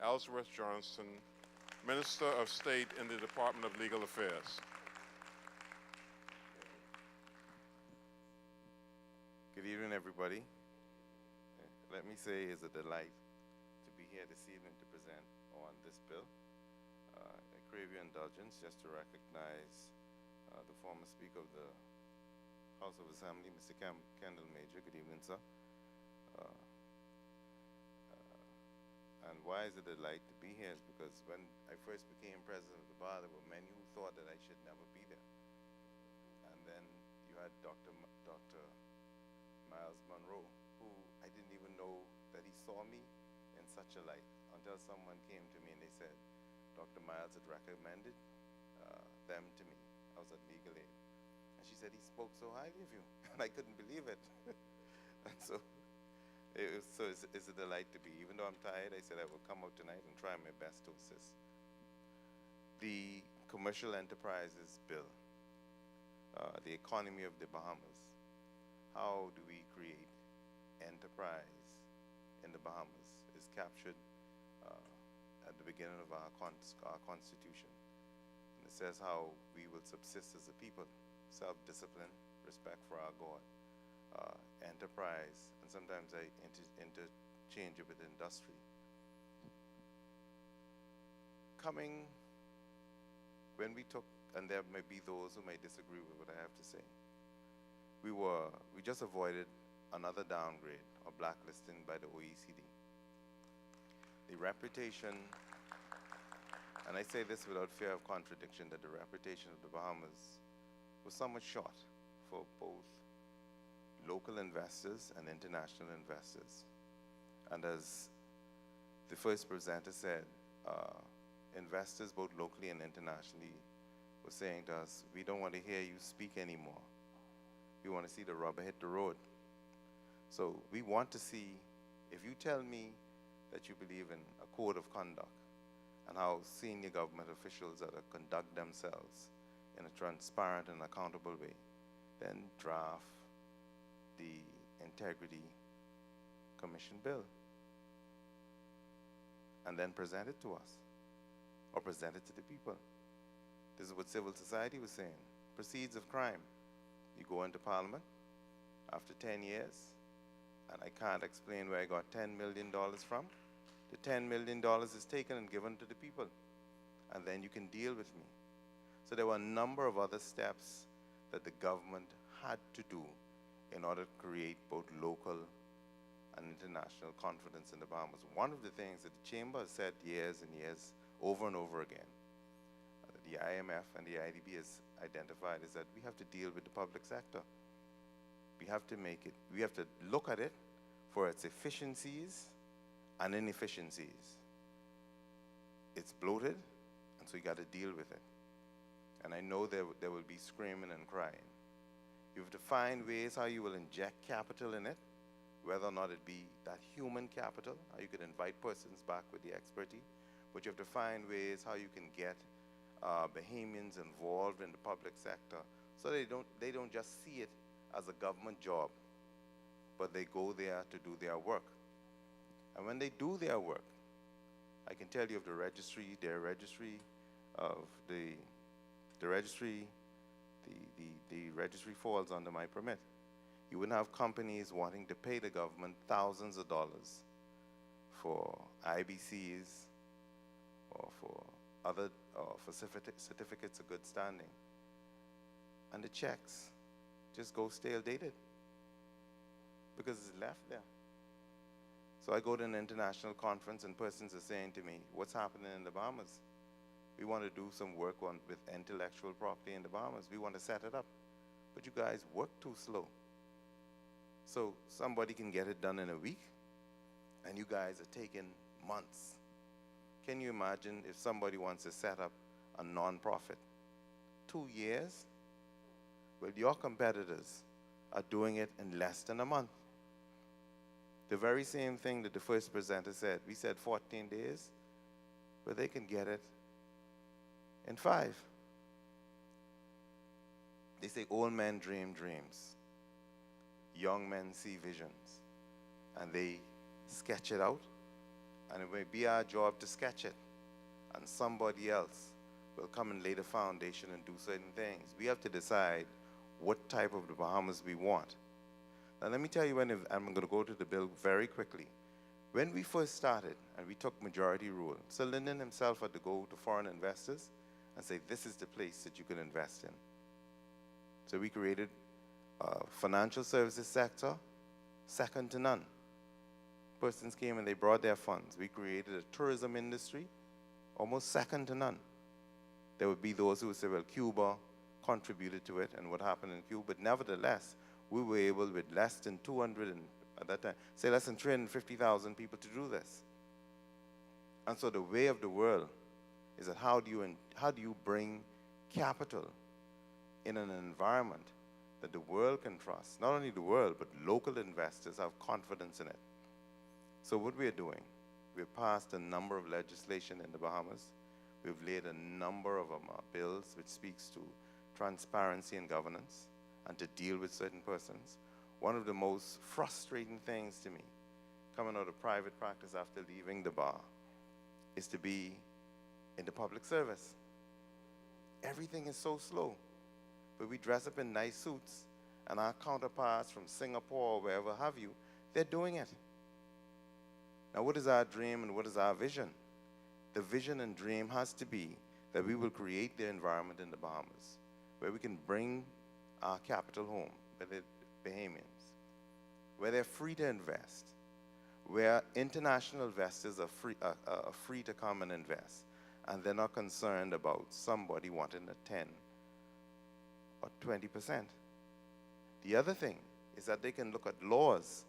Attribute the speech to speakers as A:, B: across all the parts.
A: Ellsworth Johnson, Minister of State in the Department of Legal Affairs.
B: Good evening, everybody. Let me say it's a delight to be here this evening to present on this bill. I crave your indulgence just to recognize the former Speaker of the House of Assembly, Mr. Kendall Major. Good evening, sir. And why is it a delight to be here is because when I first became president of the bar, there were many who thought that I should never be there. And then you had Dr. Miles Monroe, who I didn't even know that he saw me in such a light until someone came to me and they said, Dr. Miles had recommended them to me. I was at Legal Aid. And she said, he spoke so highly of you. And I couldn't believe it. And so it's a delight to be. Even though I'm tired, I said I will come out tonight and try my best to assist. The Commercial Enterprises Bill, the economy of the Bahamas. How do we create enterprise in the Bahamas is captured at the beginning of our Constitution. And it says how we will subsist as a people, self-discipline, respect for our God, enterprise, and sometimes I interchange it with industry. When we took, and there may be those who may disagree with what I have to say, we just avoided another downgrade or blacklisting by the OECD. The reputation, and I say this without fear of contradiction, that the reputation of the Bahamas was somewhat short for both local investors and international investors. And as the first presenter said, investors both locally and internationally were saying to us, we don't want to hear you speak anymore. We want to see the rubber hit the road. So we want to see, if you tell me that you believe in a code of conduct and how senior government officials are to conduct themselves in a transparent and accountable way, then draft the Integrity Commission bill and then present it to us or present it to the people. This is what civil society was saying. Proceeds of crime. You go into Parliament after 10 years, and I can't explain where I got $10 million from. The $10 million is taken and given to the people, and then you can deal with me. So there were a number of other steps that the government had to do in order to create both local and international confidence in the Bahamas. One of the things that the Chamber has said years and years, over and over again, the IMF and the IDB has identified, is that we have to deal with the public sector. We have to look at it for its efficiencies and inefficiencies. It's bloated, and so you got to deal with it. And I know there will be screaming and crying. You have to find ways how you will inject capital in it, whether or not it be that human capital, how you could invite persons back with the expertise, but you have to find ways how you can get Bahamians involved in the public sector so they don't just see it as a government job, but they go there to do their work. And when they do their work, I can tell you of the registry falls under my permit. You wouldn't have companies wanting to pay the government thousands of dollars for IBCs or for other for certificates of good standing, and the checks just go stale dated because it's left there. So I go to an international conference and persons are saying to me, what's happening in the Bahamas? We want to do some work with intellectual property in the Bahamas. We want to set it up. But you guys work too slow. So somebody can get it done in a week, and you guys are taking months. Can you imagine if somebody wants to set up a non-profit? 2 years? Well, your competitors are doing it in less than a month. The very same thing that the first presenter said. We said 14 days, but they can get it in 5. They say old men dream dreams, young men see visions, and they sketch it out and it may be our job to sketch it, and somebody else will come and lay the foundation and do certain things. We have to decide what type of the Bahamas we want. Now let me tell you, I'm going to go to the bill very quickly. When we first started and we took majority rule, Sir Lyndon himself had to go to foreign investors and say, this is the place that you can invest in. So we created a financial services sector, second to none. Persons came and they brought their funds. We created a tourism industry, almost second to none. There would be those who would say, well, Cuba contributed to it, and what happened in Cuba. But nevertheless, we were able, with less than 200, and at that time, say less than 350,000 people to do this. And so the way of the world is that how do you bring capital in an environment that the world can trust? Not only the world, but local investors have confidence in it. So what we're doing, we've passed a number of legislation in the Bahamas. We've laid a number of bills which speaks to transparency and governance and to deal with certain persons. One of the most frustrating things to me, coming out of private practice after leaving the bar, is to be in the public service. Everything is so slow. But we dress up in nice suits, and our counterparts from Singapore or wherever have you, they're doing it. Now, what is our dream and what is our vision? The vision and dream has to be that we will create the environment in the Bahamas where we can bring our capital home, where the Bahamians, where they're free to invest, where international investors are free to come and invest, and they're not concerned about somebody wanting a 10 or 20%. The other thing is that they can look at laws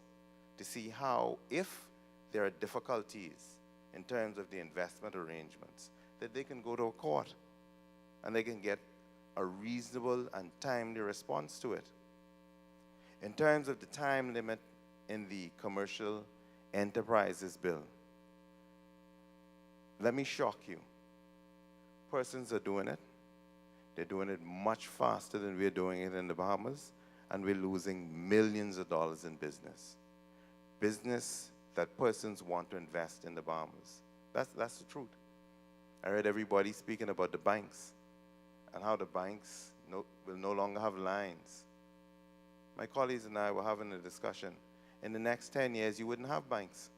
B: to see how, if there are difficulties in terms of the investment arrangements, that they can go to a court and they can get a reasonable and timely response to it. In terms of the time limit in the Commercial Enterprises Bill, let me shock you. Persons are doing it. They're doing it much faster than we're doing it in the Bahamas, and we're losing millions of dollars in business. Business that persons want to invest in the Bahamas. That's the truth. I heard everybody speaking about the banks and how the banks will no longer have lines. My colleagues and I were having a discussion. In the next 10 years, you wouldn't have banks.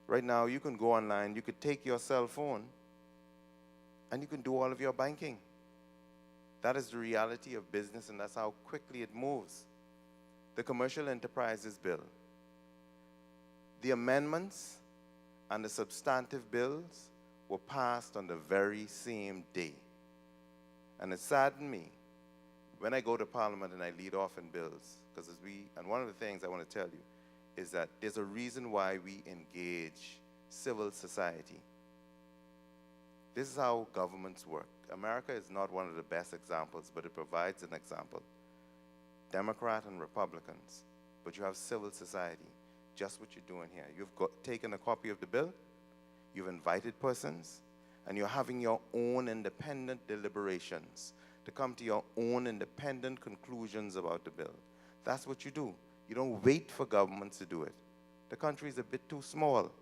B: Right now, you can go online, you could take your cell phone, and you can do all of your banking. That is the reality of business, and that's how quickly it moves. The Commercial Enterprises Bill, the amendments and the substantive bills were passed on the very same day. And it saddened me when I go to Parliament and I lead off in bills, and one of the things I want to tell you is that there's a reason why we engage civil society. This is how governments work. America is not one of the best examples, but it provides an example. Democrat and Republicans, but you have civil society, just what you're doing here. You've taken a copy of the bill, you've invited persons, and you're having your own independent deliberations to come to your own independent conclusions about the bill. That's what you do. You don't wait for governments to do it. The country is a bit too small.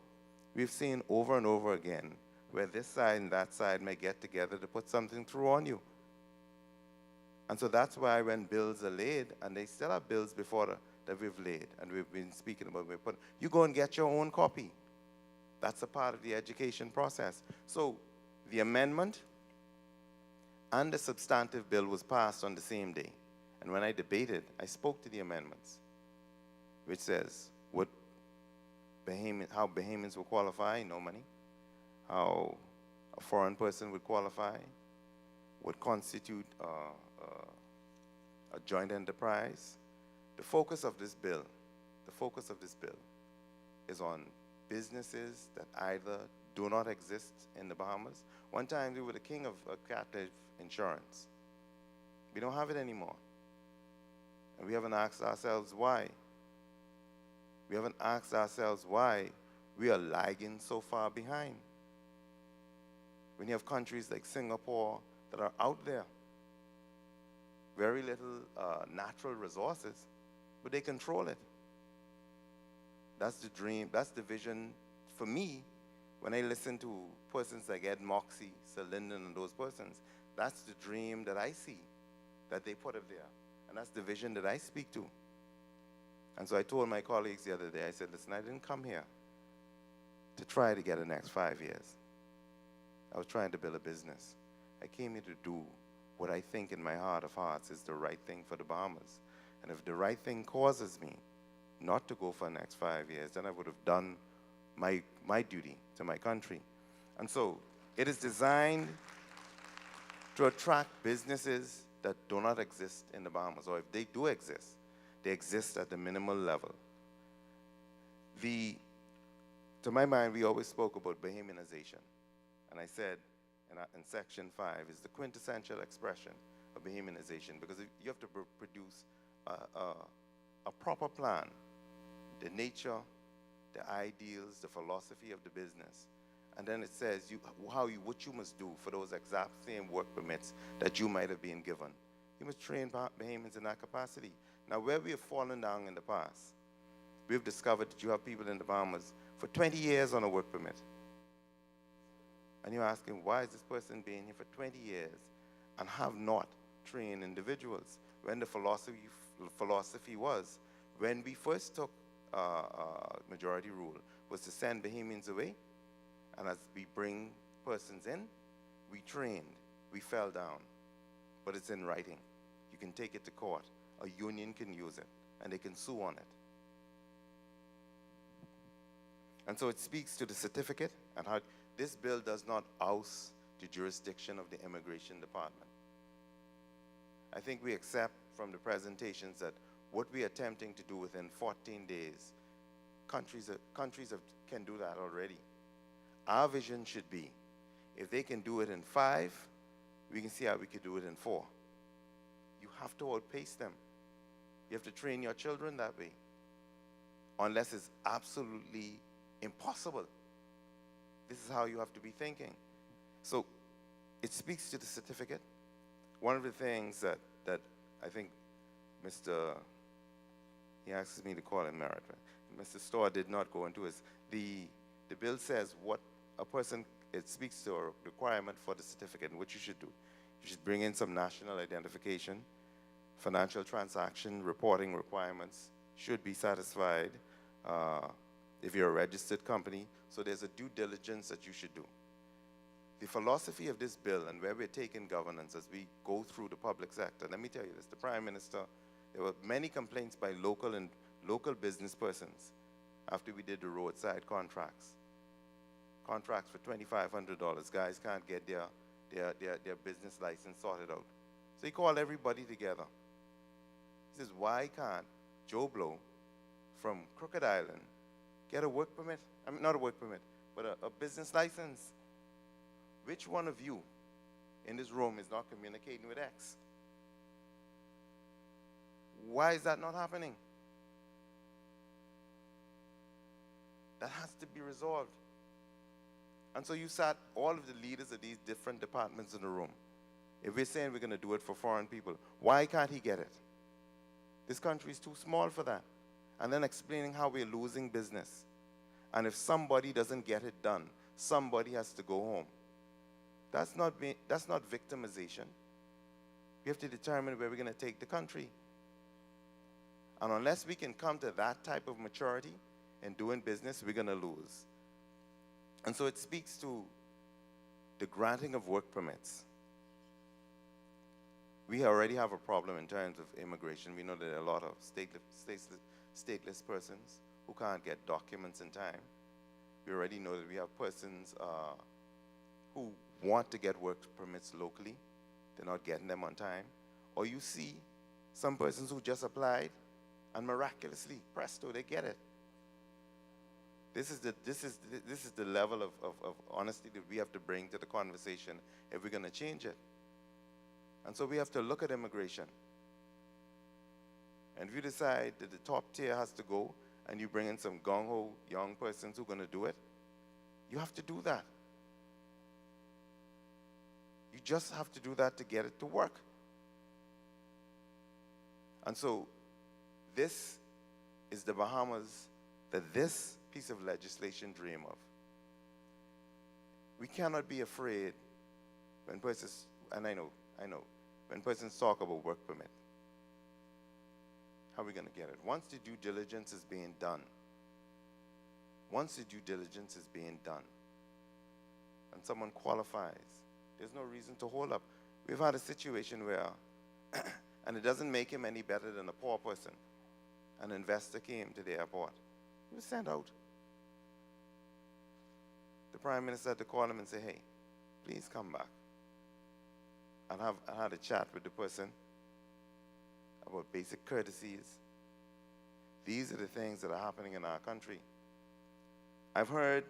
B: We've seen over and over again where this side and that side may get together to put something through on you. And so that's why when bills are laid, and they still have bills before that we've laid, and we've been speaking about, you go and get your own copy. That's a part of the education process. So the amendment and the substantive bill was passed on the same day. And when I debated, I spoke to the amendments, which says how Bahamians will qualify, no money, how a foreign person would qualify, would constitute a joint enterprise. The focus of this bill is on businesses that either do not exist in the Bahamas. One time we were the king of captive insurance. We don't have it anymore. And we haven't asked ourselves why. We haven't asked ourselves why we are lagging so far behind. When you have countries like Singapore that are out there, very little natural resources, but they control it. That's the dream, that's the vision for me. When I listen to persons like Ed Moxie, Sir Lyndon, and those persons, that's the dream that I see, that they put up there. And that's the vision that I speak to. And so I told my colleagues the other day, I said, listen, I didn't come here to try to get the next 5 years. I was trying to build a business. I came here to do what I think in my heart of hearts is the right thing for the Bahamas. And if the right thing causes me not to go for the next 5 years, then I would have done my duty to my country. And so it is designed to attract businesses that do not exist in the Bahamas, or if they do exist, they exist at the minimal level. To my mind, we always spoke about Bahamianization. And I said in section 5 is the quintessential expression of Bahamianization, because you have to produce a proper plan, the nature, the ideals, the philosophy of the business. And then it says what you must do for those exact same work permits that you might have been given. You must train Bahamians in that capacity. Now, where we have fallen down in the past, we have discovered that you have people in the Bahamas for 20 years on a work permit. And you're asking, why is this person being here for 20 years and have not trained individuals? When the philosophy was, when we first took majority rule, was to send Bahamians away, and as we bring persons in, we trained, we fell down. But it's in writing. You can take it to court. A union can use it, and they can sue on it. And so it speaks to the certificate and how this bill does not oust the jurisdiction of the Immigration Department. I think we accept from the presentations that what we're attempting to do within 14 days, countries can do that already. Our vision should be, if they can do it in 5, we can see how we could do it in 4. You have to outpace them. You have to train your children that way, unless it's absolutely impossible. This is how you have to be thinking. So it speaks to the certificate. One of the things that I think he asks me to call him merit, Mr. Storr did not go into is the bill says what a person, it speaks to a requirement for the certificate and what you should do. You should bring in some national identification, financial transaction reporting requirements should be satisfied if you're a registered company. So there's a due diligence that you should do. The philosophy of this bill and where we're taking governance as we go through the public sector, let me tell you this, the Prime Minister, there were many complaints by local business persons after we did the roadside contracts. Contracts for $2,500, guys can't get their business license sorted out. So he called everybody together. He says, why can't Joe Blow from Crooked Island get a work permit? I mean, not a work permit, but a business license. Which one of you in this room is not communicating with X? Why is that not happening? That has to be resolved. And so you sat all of the leaders of these different departments in the room. If we're saying we're going to do it for foreign people, why can't he get it? This country is too small for that. And then explaining how we're losing business. And if somebody doesn't get it done, somebody has to go home. That's not victimization. We have to determine where we're going to take the country. And unless we can come to that type of maturity in doing business, we're going to lose. And so it speaks to the granting of work permits. We already have a problem in terms of immigration. We know that there are a lot of stateless persons who can't get documents in time. We already know that we have persons who want to get work permits locally. They're not getting them on time. Or you see some persons who just applied and miraculously, presto, they get it. This is the level of honesty that we have to bring to the conversation if we're going to change it. And so we have to look at immigration. And if you decide that the top tier has to go and you bring in some gung-ho young persons who are going to do it, you have to do that. You just have to do that to get it to work. And so this is the Bahamas that this piece of legislation dream of. We cannot be afraid when persons, and I know, when persons talk about work permit. How are we going to get it? Once the due diligence is being done, and someone qualifies, there's no reason to hold up. We've had a situation where, and it doesn't make him any better than a poor person, an investor came to the airport. He was sent out. The Prime Minister had to call him and say, hey, please come back. I had a chat with the person about basic courtesies. These are the things that are happening in our country. I've heard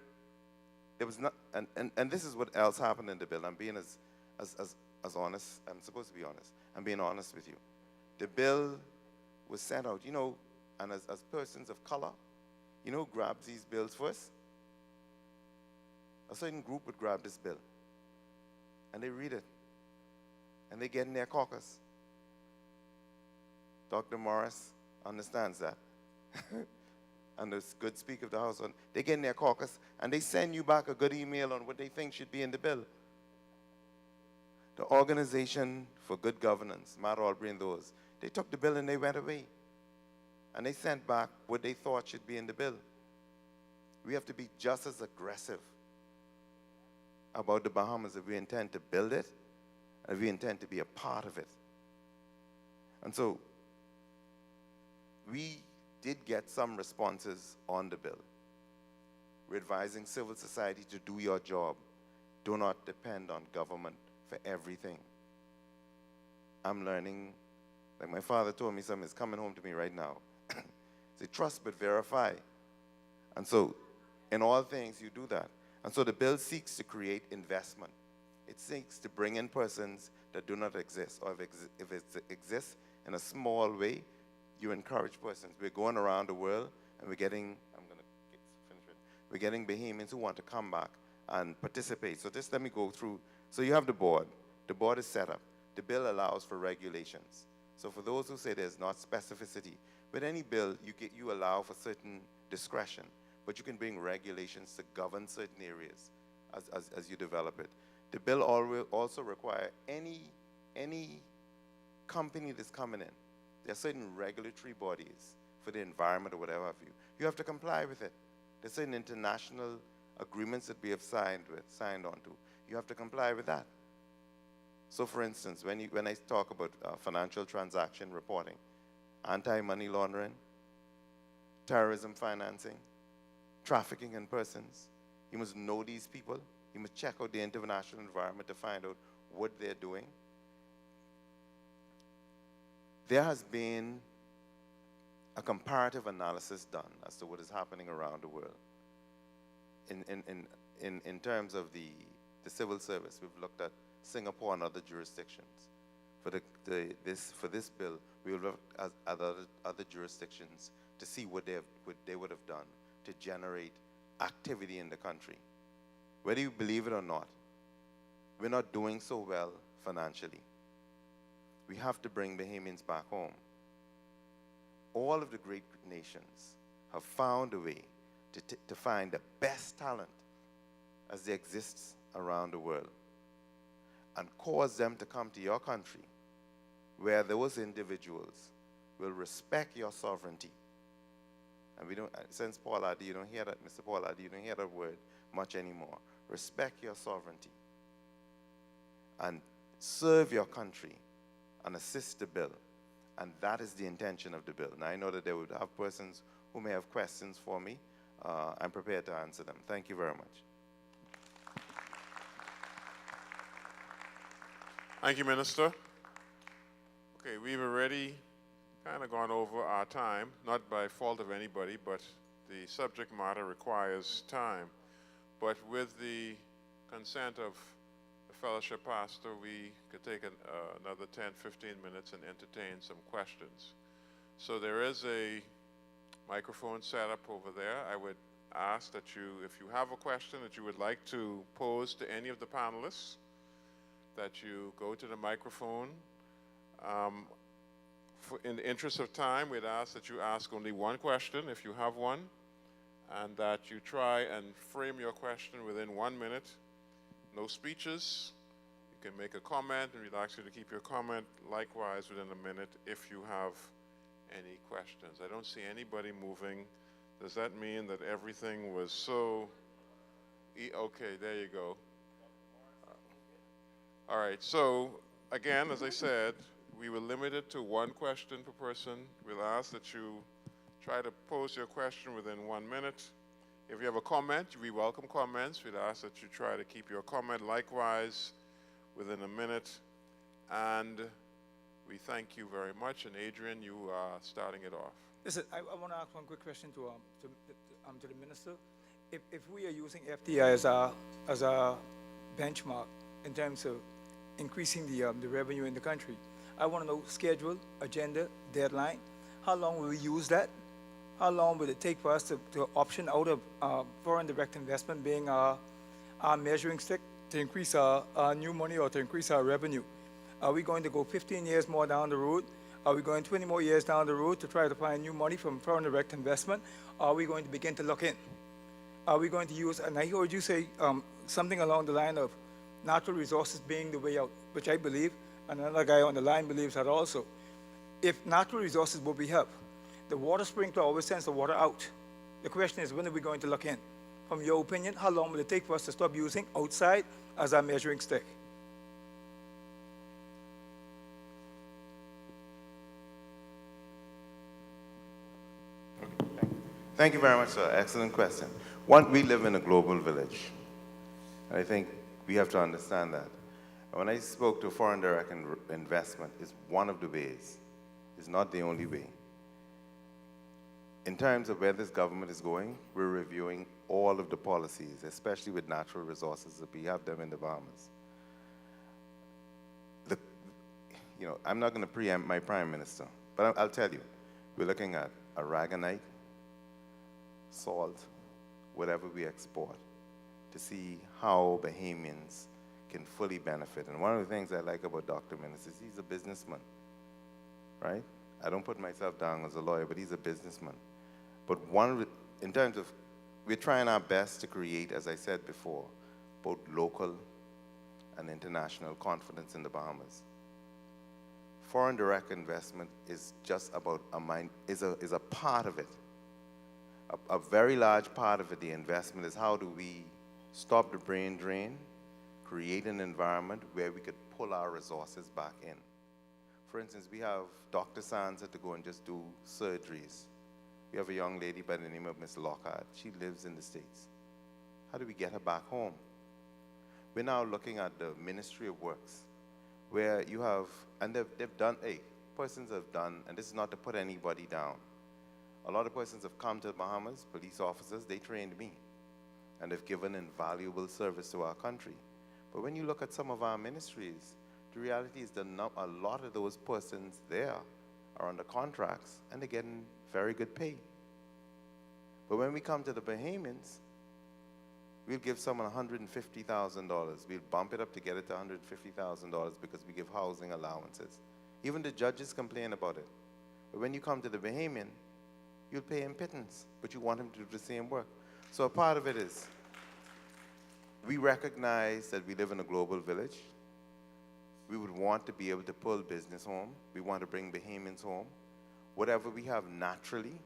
B: there was not, and this is what else happened in the bill. I'm being as honest. I'm supposed to be honest. I'm being honest with you. The bill was sent out, and as persons of color, who grabs these bills first? A certain group would grab this bill, and they read it, and they get in their caucus. Dr. Morris understands that. And the good Speaker of the House, they get in their caucus, and they send you back a good email on what they think should be in the bill. The Organization for Good Governance, Matt Albury and those, they took the bill and they went away. And they sent back what they thought should be in the bill. We have to be just as aggressive about the Bahamas if we intend to build it, and if we intend to be a part of it. And so, we did get some responses on the bill. We're advising civil society to do your job. Do not depend on government for everything. I'm learning, like my father told me something, is coming home to me right now. Say, trust but verify. And so, in all things, you do that. And so the bill seeks to create investment. It seeks to bring in persons that do not exist, or if it exists in a small way, you encourage persons. We're going around the world, and we're getting, we're getting Bahamians who want to come back and participate. So just let me go through. So you have the board. The board is set up. The bill allows for regulations. So for those who say there's not specificity, with any bill, you allow for certain discretion, but you can bring regulations to govern certain areas as you develop it. The bill also require any company that's coming in, there are certain regulatory bodies for the environment or whatever have you. You have to comply with it. There's certain international agreements that we have signed on to. You have to comply with that. So for instance, when I talk about financial transaction reporting, anti-money laundering, terrorism financing, trafficking in persons, you must know these people. You must check out the international environment to find out what they're doing. There has been a comparative analysis done as to what is happening around the world. In terms of the civil service, we've looked at Singapore and other jurisdictions. For this bill, we will look at other jurisdictions to see what they would have done to generate activity in the country. Whether you believe it or not, we're not doing so well financially. We have to bring Bahamians back home. All of the great nations have found a way to find the best talent as they exist around the world and cause them to come to your country where those individuals will respect your sovereignty. And we don't, since Paul Addy, you don't hear that, Mr. Paul Addy, you don't hear that word much anymore. Respect your sovereignty and serve your country and assist the bill. And that is the intention of the bill. Now, I know that there would have persons who may have questions for me. I'm prepared to answer them. Thank you very much.
A: Thank you, Minister. Okay, we've already kind of gone over our time, not by fault of anybody, but the subject matter requires time. But with the consent of the fellowship pastor, we could take another 10, 15 minutes and entertain some questions. So there is a microphone set up over there. I would ask that you, if you have a question that you would like to pose to any of the panelists, that you go to the microphone. In the interest of time, we'd ask that you ask only one question, if you have one, and that you try and frame your question within 1 minute. No speeches. You can make a comment, and we'd ask you to keep your comment likewise within a minute if you have any questions. I don't see anybody moving. Does that mean that everything was so... Okay, there you go. All right, so again, as I said, we will limit it to one question per person. We'll ask that you try to pose your question within 1 minute. If you have a comment, we welcome comments. We'd ask that you try to keep your comment likewise within a minute. And we thank you very much. And Adrian, you are starting it off.
C: Listen, I want to ask one quick question to the minister. If we are using FDI as a benchmark in terms of increasing the revenue in the country, I want to know schedule, agenda, deadline. How long will we use that? How long will it take for us to option out of foreign direct investment being our measuring stick to increase our new money or to increase our revenue? Are we going to go 15 years more down the road? Are we going 20 more years down the road to try to find new money from foreign direct investment? Are we going to begin to look in? Are we going to use, and I heard you say something along the line of natural resources being the way out, which I believe, and another guy on the line believes that also. If natural resources will be help, the water sprinkler always sends the water out. The question is, when are we going to look in? From your opinion, how long will it take for us to stop using outside as our measuring stick?
B: Thank you very much, sir. Excellent question. One, we live in a global village. And I think we have to understand that. When I spoke to foreign direct investment, it's one of the ways. It's not the only way. In terms of where this government is going, we're reviewing all of the policies, especially with natural resources, that we have them in the Bahamas. I'm not going to preempt my prime minister, but I'll tell you, we're looking at aragonite, salt, whatever we export, to see how Bahamians can fully benefit. And one of the things I like about Dr. Ministries is he's a businessman, right? I don't put myself down as a lawyer, but he's a businessman. But in terms of, we're trying our best to create, as I said before, both local and international confidence in the Bahamas. Foreign direct investment is just about is a part of it. A very large part of it, the investment, is how do we stop the brain drain, create an environment where we could pull our resources back in. For instance, we have Dr. Sansa to go and just do surgeries. We have a young lady by the name of Miss Lockhart. She lives in the States. How do we get her back home? We're now looking at the Ministry of Works, where you have, and they've done, persons have done, and this is not to put anybody down. A lot of persons have come to the Bahamas, police officers, they trained me, and they've given invaluable service to our country. But when you look at some of our ministries, the reality is that a lot of those persons there are under contracts, and they're getting very good pay. But when we come to the Bahamians, we'll give someone $150,000. We'll bump it up to get it to $150,000 because we give housing allowances. Even the judges complain about it. But when you come to the Bahamian, you'll pay him pittance, but you want him to do the same work. So a part of it is, we recognize that we live in a global village. We would want to be able to pull business home. We want to bring Bahamians home. Whatever we have naturally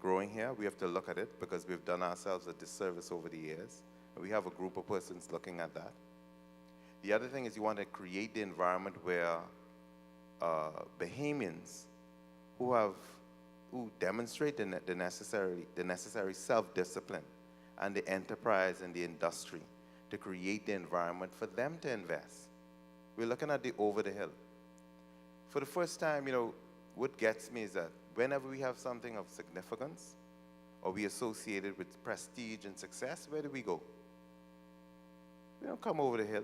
B: growing here, we have to look at it because we've done ourselves a disservice over the years. And we have a group of persons looking at that. The other thing is you want to create the environment where Bahamians who demonstrate the necessary self-discipline and the enterprise and the industry to create the environment for them to invest. We're looking at the over the hill. For the first time, what gets me is that whenever we have something of significance or we associate it with prestige and success, where do we go? We don't come over the hill.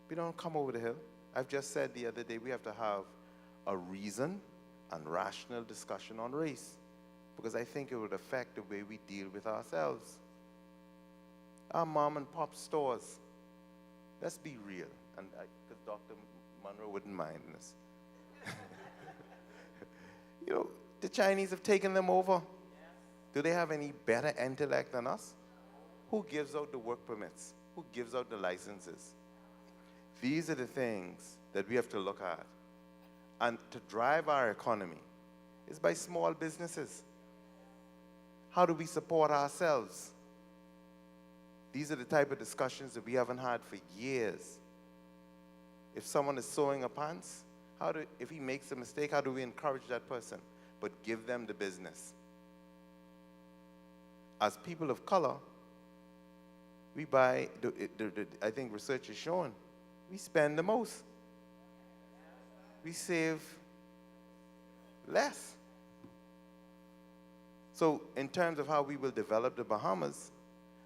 B: We don't come over the hill. I've just said the other day we have to have a reason and rational discussion on race, because I think it would affect the way we deal with ourselves. Our mom and pop stores, let's be real, and because Dr. Monroe wouldn't mind this. The Chinese have taken them over. Do they have any better intellect than us? Who gives out the work permits? Who gives out the licenses? These are the things that we have to look at. And to drive our economy is by small businesses. How do we support ourselves? These are the type of discussions that we haven't had for years. If someone is sewing a pants, if he makes a mistake, how do we encourage that person? But give them the business. As people of color, we buy, I think research has shown, we spend the most. We save less. So in terms of how we will develop the Bahamas,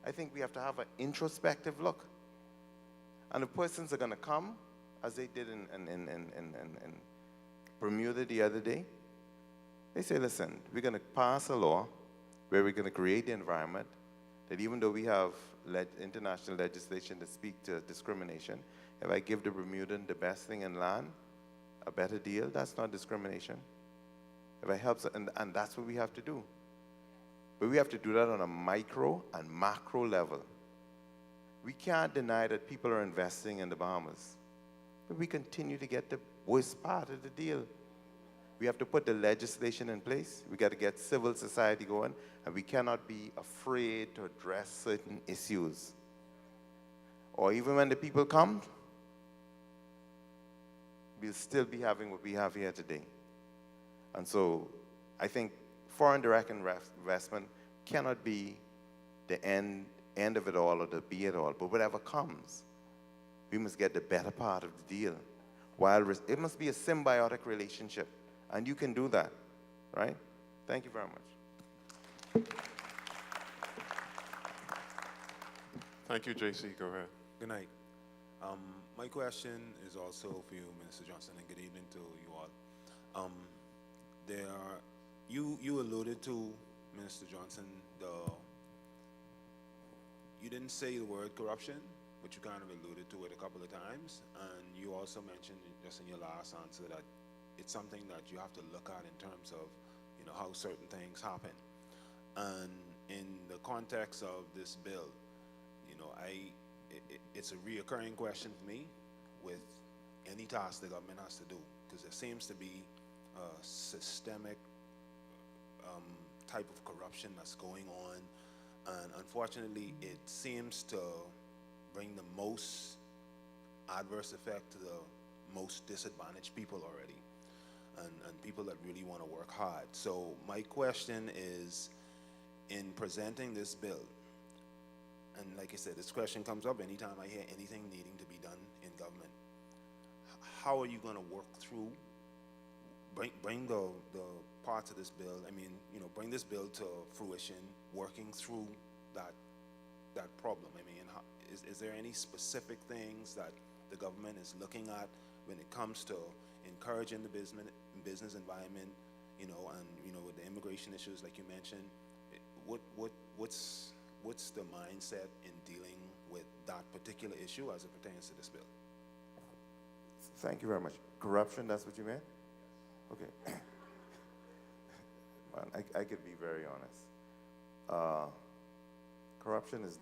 B: I think we have to have an introspective look. And the persons are going to come, as they did in Bermuda the other day. They say, listen, we're going to pass a law where we're going to create the environment that even though we have international legislation that speak to discrimination, if I give the Bermudan the best thing in land, a better deal, that's not discrimination. If I help, and that's what we have to do. But we have to do that on a micro and macro level. We can't deny that people are investing in the Bahamas, but we continue to get the worst part of the deal. We have to put the legislation in place. We got to get civil society going, and we cannot be afraid to address certain issues. Or even when the people come, we'll still be having what we have here today. And so I think foreign direct investment cannot be the end of it all or the be it all, but whatever comes, we must get the better part of the deal. While it must be a symbiotic relationship, and you can do that, right? Thank you very much.
A: Thank you, JC. Go ahead.
D: Good night. My question is also for you, Minister Johnson, and good evening to you all. You alluded to, Minister Johnson, you didn't say the word corruption, but you kind of alluded to it a couple of times, and you also mentioned just in your last answer that it's something that you have to look at in terms of, how certain things happen. And in the context of this bill, it's a reoccurring question for me with any task the government has to do, because there seems to be a systemic type of corruption that's going on, and unfortunately it seems to bring the most adverse effect to the most disadvantaged people already, and people that really want to work hard. So my question is, in presenting this bill, and like I said, this question comes up anytime I hear anything needing to be done in government, how are you going to work through, bring the parts of this bill, bring this bill to fruition, working through that problem? Is there any specific things that the government is looking at when it comes to encouraging the business environment, and with the immigration issues like you mentioned? What's the mindset in dealing with that particular issue as it pertains to this bill?
B: Thank you very much. Corruption, that's what you meant? Okay. Man, I could be very honest. Corruption is